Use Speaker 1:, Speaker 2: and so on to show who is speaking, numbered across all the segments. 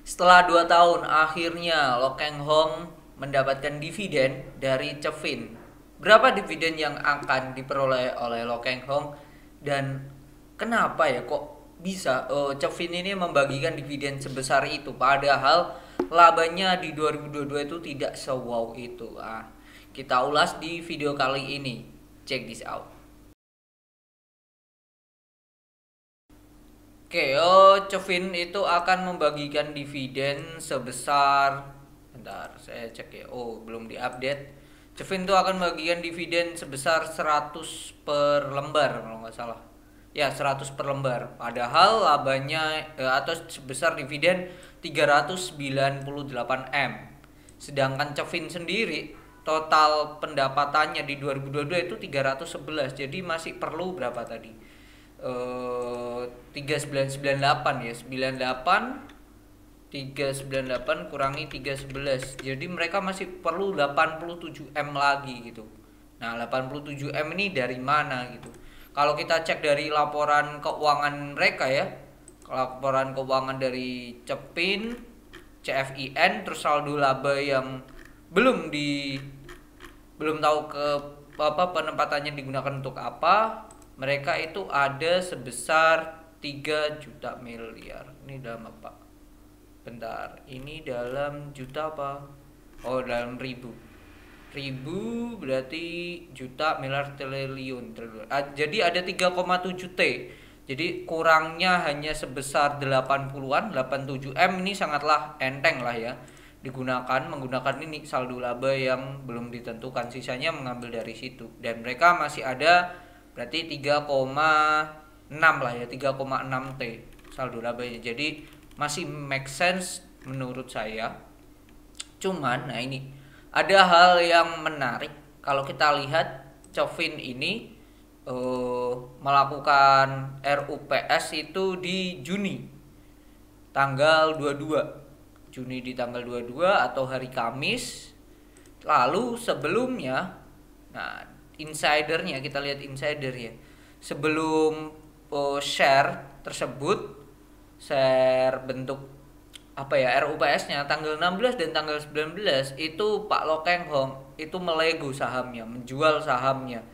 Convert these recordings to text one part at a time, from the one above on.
Speaker 1: Setelah 2 tahun, akhirnya Lo Keng Hong mendapatkan dividen dari Chevin. Berapa dividen yang akan diperoleh oleh Lo Keng Hong dan kenapa ya kok bisa Chevin ini membagikan dividen sebesar itu padahal labanya di 2022 itu tidak se-wow itu. Kita ulas di video kali ini. Check this out. Oke, Cevin itu akan membagikan dividen sebesar, bentar, saya cek ya. Oh, belum diupdate. Cevin itu akan membagikan dividen sebesar 100 per lembar kalau nggak salah. Ya, 100 per lembar. Padahal labanya atau sebesar dividen 398 M. Sedangkan Cevin sendiri total pendapatannya di 2022 itu 311. Jadi masih perlu berapa tadi? 3998 ya, 398 kurangi 311, jadi mereka masih perlu 87 M lagi gitu. Nah, 87 M ini dari mana gitu? Kalau kita cek dari laporan keuangan mereka ya, laporan keuangan dari Cepin, CFIN, terus saldo laba yang belum di belum tahu ke apa penempatannya digunakan untuk apa. Mereka itu ada sebesar 3 juta miliar. Ini dalam apa? Bentar, ini dalam juta apa? Oh, dalam ribu. Ribu berarti juta, miliar, triliun. Jadi ada 3,7 T. Jadi kurangnya hanya sebesar 80-an, 87 M. Ini sangatlah enteng lah ya. Menggunakan ini saldo laba yang belum ditentukan. Sisanya mengambil dari situ. Dan mereka masih ada berarti 3,6 lah ya, 3,6 T saldo labanya. Jadi masih make sense menurut saya. Cuman nah ini ada hal yang menarik kalau kita lihat Covin ini melakukan RUPS itu di Juni tanggal 22 Juni, di tanggal 22 atau hari Kamis. Lalu sebelumnya, nah insidernya kita lihat insider ya, sebelum share tersebut, share bentuk apa ya RUPS-nya tanggal 16 dan tanggal 19 itu Pak Lo Keng Hong itu melego sahamnya, menjual sahamnya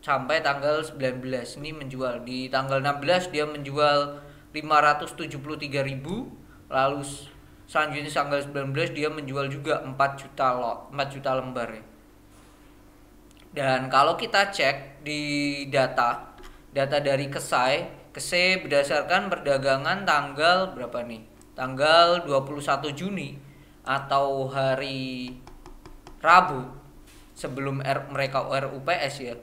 Speaker 1: sampai tanggal 19. Ini menjual di tanggal 16, dia menjual 573.000, lalu selanjutnya tanggal 19 dia menjual juga 4 juta lot, 4 juta lembar ya. Dan kalau kita cek di data dari KSEI berdasarkan perdagangan tanggal berapa nih? Tanggal 21 Juni atau hari Rabu sebelum mereka RUPS ya.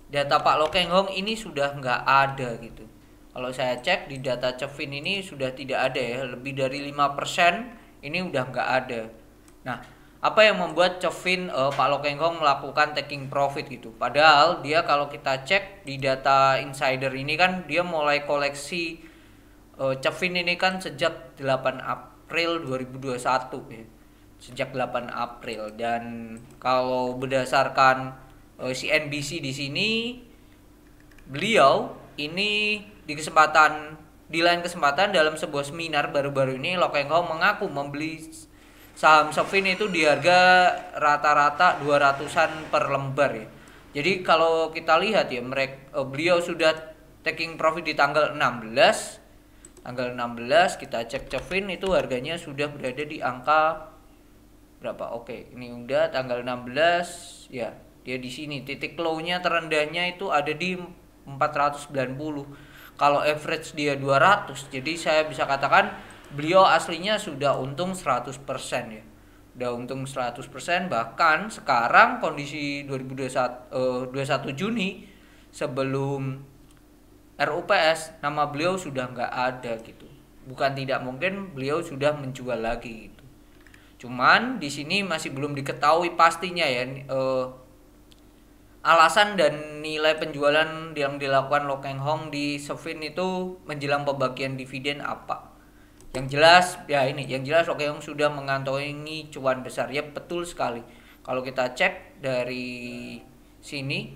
Speaker 1: Data Pak Lo Keng Hong ini sudah nggak ada gitu. Kalau saya cek di data Cevin ini sudah tidak ada ya, lebih dari 5% ini udah nggak ada. Nah, apa yang membuat Cevin Pak Lo Keng Hong melakukan taking profit gitu? Padahal dia kalau kita cek di data insider ini kan dia mulai koleksi Cevin ini kan sejak 8 April 2021 ya. Sejak 8 April, dan kalau berdasarkan CNBC di sini, beliau ini di lain kesempatan dalam sebuah seminar baru-baru ini Lo Keng Hong mengaku membeli saham Cevin itu di harga rata-rata 200-an per lembar ya. Jadi kalau kita lihat ya, beliau sudah taking profit di tanggal 16. Tanggal 16 kita cek Cevin itu harganya sudah berada di angka berapa? Oke, ini udah tanggal 16 ya. Dia di sini titik low-nya terendahnya itu ada di 490. Kalau average dia 200. Jadi saya bisa katakan beliau aslinya sudah untung 100% ya. Udah untung 100%, bahkan sekarang kondisi 2021 21 Juni sebelum RUPS nama beliau sudah nggak ada gitu. Bukan tidak mungkin beliau sudah menjual lagi gitu. Cuman di sini masih belum diketahui pastinya ya alasan dan nilai penjualan yang dilakukan Lo Keng Hong di Cevin itu menjelang pembagian dividen apa. Yang jelas ya ini, yang jelas Lo Keng Hong sudah mengantongi cuan besar. Ya betul sekali. Kalau kita cek dari sini,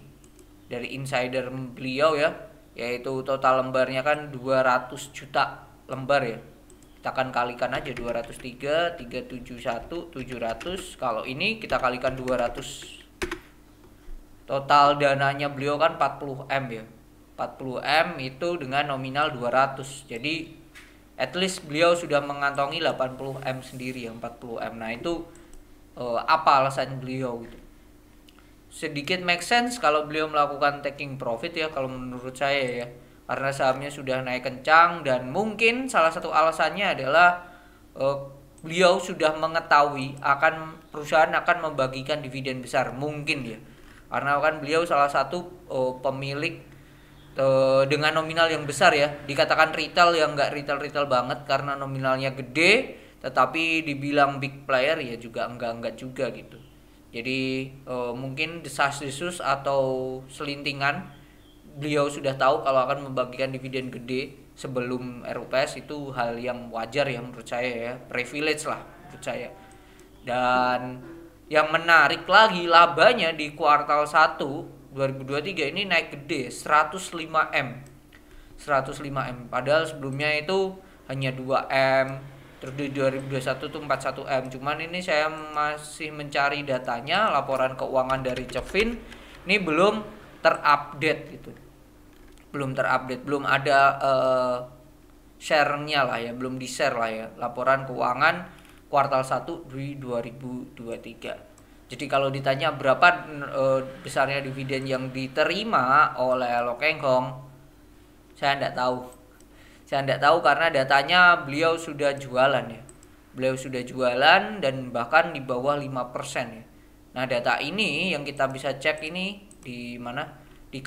Speaker 1: dari insider beliau ya, yaitu total lembarnya kan 200 juta lembar ya. Kita akan kalikan aja 203, 371, 700. Kalau ini kita kalikan 200. Total dananya beliau kan 40M ya. 40M itu dengan nominal 200. Jadi at least beliau sudah mengantongi 80M sendiri ya, 40M. Nah, itu apa alasan beliau gitu. Sedikit make sense kalau beliau melakukan taking profit ya, kalau menurut saya ya, karena sahamnya sudah naik kencang, dan mungkin salah satu alasannya adalah beliau sudah mengetahui akan perusahaan akan membagikan dividen besar, mungkin ya, karena kan beliau salah satu pemilik dengan nominal yang besar ya, dikatakan retail yang nggak retail banget karena nominalnya gede, tetapi dibilang big player ya juga enggak juga gitu. Jadi mungkin desas-desus atau selintingan beliau sudah tahu kalau akan membagikan dividen gede sebelum RUPS, itu hal yang wajar ya menurut saya ya, privilege lah menurut saya. Dan yang menarik lagi, labanya di kuartal 1 2023 ini naik gede 105M. 105M padahal sebelumnya itu hanya 2M. Terus di 2021 tuh 41M. Cuman ini saya masih mencari datanya, laporan keuangan dari Cevin ini belum terupdate gitu. Belum terupdate, belum ada share-nya lah ya, belum di-share lah ya, laporan keuangan kuartal 1 di 2023. Jadi kalau ditanya berapa besarnya dividen yang diterima oleh Lo Keng Hong, saya tidak tahu. Saya tidak tahu karena datanya beliau sudah jualan ya. Beliau sudah jualan dan bahkan di bawah 5% ya. Nah, data ini yang kita bisa cek ini di mana? Di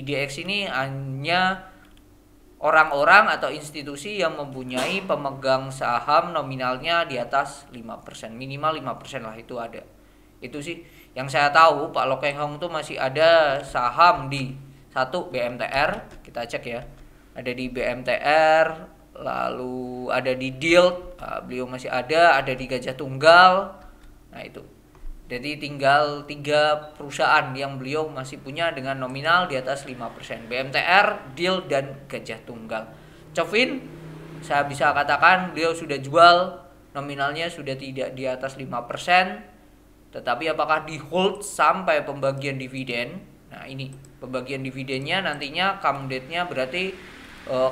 Speaker 1: IDX ini hanya orang-orang atau institusi yang mempunyai pemegang saham nominalnya di atas 5%, minimal 5% lah itu ada. Itu sih yang saya tahu. Pak Lo Keng Hong tuh masih ada saham di satu BMTR, kita cek ya. Ada di BMTR, lalu ada di Dild, beliau masih ada di Gajah Tunggal. Nah, itu. Jadi tinggal 3 perusahaan yang beliau masih punya dengan nominal di atas 5%. BMTR, Dild, dan Gajah Tunggal. Cevin, saya bisa katakan beliau sudah jual, nominalnya sudah tidak di atas 5%. Tetapi apakah di hold sampai pembagian dividen? Nah, ini pembagian dividennya nantinya come date-nya berarti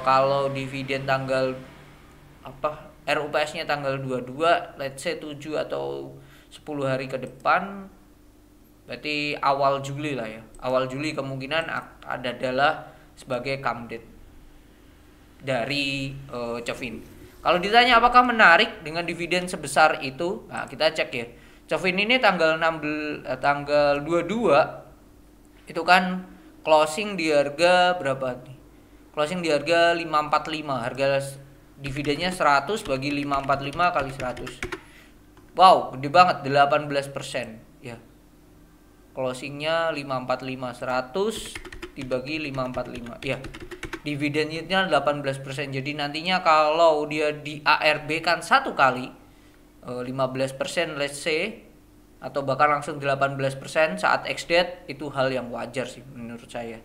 Speaker 1: kalau dividen tanggal RUPS-nya tanggal 22, let's say 7 atau 10 hari ke depan, berarti awal Juli lah ya. Awal Juli kemungkinan adalah sebagai come date dari Cevin. Kalau ditanya apakah menarik dengan dividen sebesar itu, nah kita cek ya. Cevin ini tanggal 22 itu kan closing di harga berapa nih? Closing di harga 545. Harga dividennya 100 bagi 545 kali 100. Wow, gede banget, 18% ya. Closingnya 545, 100 dibagi 545 ya. Dividen yieldnya 18%. Jadi nantinya kalau dia di ARB kan satu kali 15% let's say, atau bahkan langsung 18% saat ex-date, itu hal yang wajar sih menurut saya.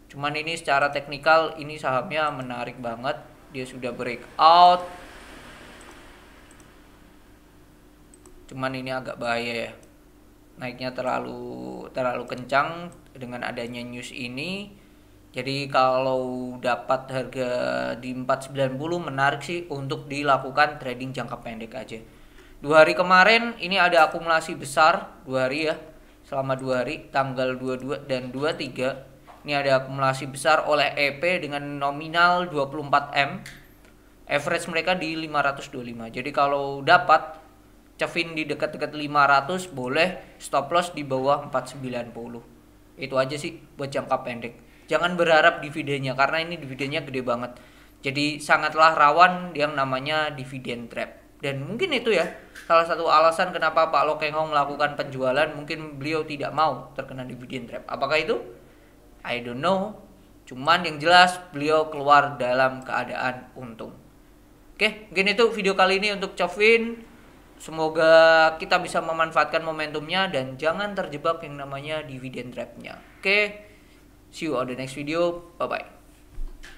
Speaker 1: Cuman ini secara teknikal ini sahamnya menarik banget, dia sudah breakout. Cuman ini agak bahaya ya, naiknya terlalu kencang dengan adanya news ini. Jadi kalau dapat harga di 490 menarik sih untuk dilakukan trading jangka pendek aja. 2 hari kemarin ini ada akumulasi besar 2 hari ya. Selama 2 hari tanggal 22 dan 23 ini ada akumulasi besar oleh EP dengan nominal 24M. Average mereka di 525. Jadi kalau dapat Cevin di dekat-dekat 500 boleh, stop loss di bawah 490. Itu aja sih buat jangka pendek. Jangan berharap dividennya karena ini dividennya gede banget. Jadi sangatlah rawan yang namanya dividen trap. Dan mungkin itu ya salah satu alasan kenapa Pak Lo Keng Hong melakukan penjualan. Mungkin beliau tidak mau terkena dividen trap. Apakah itu? I don't know. Cuman yang jelas beliau keluar dalam keadaan untung. Oke, mungkin itu video kali ini untuk Cevin. Semoga kita bisa memanfaatkan momentumnya dan jangan terjebak yang namanya dividen trap-nya. Oke, see you on the next video. Bye bye.